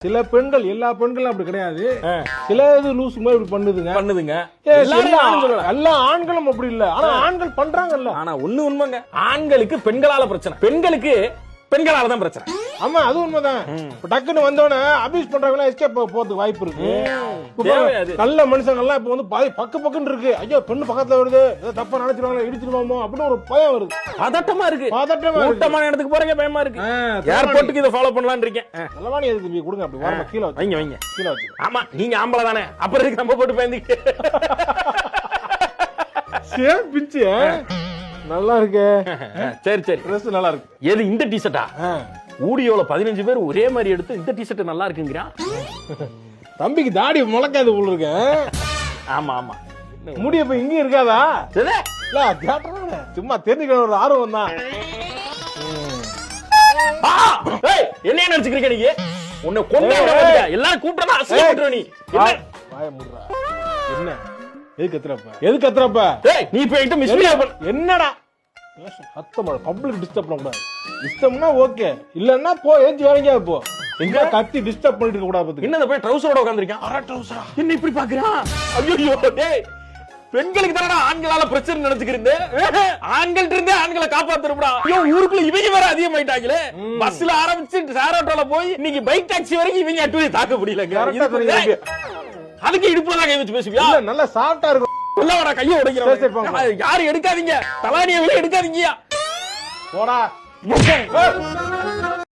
சில பெண்கள் எல்லா பெண்களும் அப்படி கிடையாது. சில இது லூஸ் மாதிரி இப்படி பண்ணுதுங்க. எல்லா ஆண்களும் அப்படி இல்ல. ஆனா ஆண்கள் பண்றாங்கல்ல. ஆனா உண்மைங்க, ஆண்களுக்கு பெண்களால பிரச்சனை, பெண்களுக்கு பெண்களால தான் பிரச்சனை. ஆமா, அது உண்மைதான். டக்குன்னு வந்தோடனே அபியூஸ் பண்றவங்க எஸ்கேப் போறதுக்கு வாய்ப்பு இருக்கு. நல்ல மனுஷங்க எல்லாம் இப்ப வந்து பக்குன்னு இருக்கு. ஐயோ பெண்ணு பக்கத்துல வருது, தப்பா நினைச்சிருவாங்க, இடிச்சிருவாமோ அப்படின்னு ஒரு பயம் வருது. பதட்டமா இருக்கு. கூட்டமான இடத்துக்கு போறீங்க, பயமா இருக்கு. ஏர்போர்ட்டுக்கு இதை ஃபாலோ பண்ணலாம்னு இருக்கேன். நல்லவாணி எதுக்கு கொடுங்க, அப்படி வரமா கீழே வைங்க கீழே வச்சு. ஆமா, நீங்க ஆம்பளை தானே, அப்புறம் இருக்கு நம்ம போட்டு பயந்துக்கிட்டு. சேம் பிச்சு நல்லா இருக்கு. சரி ட்ரெஸ் நல்லா இருக்கு. எது இந்த டி-ஷர்ட்டா? ஊடியோல 15 பேர் ஒரே மாதிரி எடுத்து இந்த டி-ஷர்ட் நல்லா இருக்குங்கிறான். தம்பிக்கு தாடி முளைக்காது போல இருக்கு. ஆமா முடி இப்ப இங்க இருக்காதா? சும்மா தெரிஞ்சுக்கிற ஒரு ஆர்வம் தான். என்ன நினைச்சுக்கிறீங்க நீங்க? உன்னை கொண்டு எல்லாரும் கூப்பிட்டா அசையா நீ வாய முடுறா. என்ன எது கத்துறப்ப நீ போயிட்டு மிஸ்டேக் என்னடா சத்தமா பப்ளிக் டிஸ்டர்ப் பண்ண கூடாது. டிஸ்டர்ப்னா ஓகே, இல்லன்னா போ ஏஞ்சி வேலைங்க போ. எங்க கத்தி டிஸ்டர்ப் பண்ணிட்டு இருக்க கூடாது. என்ன போய் ட்ரவுசரோட உட்கார்ந்திருக்கான்? அரை ட்ரவுசரா என்ன இப்படி பாக்குறான்? ஐயோ டேய், பெண்களுக்கு தானடா ஆண்களால பிரச்சனை நினைச்சுக்கிறீங்க. ஆண்கள்ட்ட இருந்தே ஆண்களை காப்பாத்துறப்படா. ஐயோ ஊருக்குள்ள இவங்க வேற அதிகமாயிட்டாங்களே. பஸ்ல ஆரம்பிச்சு சாரோட்டோல போய் இன்னைக்கு பைக் டாக்ஸி வரைக்கும் இவங்க அட்டுவே தாக்க முடியல. அதுக்கு இடுப்புல கை வச்சு பேசுவியா? நல்லா சாஃப்டா இருக்கும். உள்ளவடா கையை உடைக்கிறேன். யாரும் எடுக்காதீங்க, தலானியை வெளியே எடுக்காதீங்க. போடா.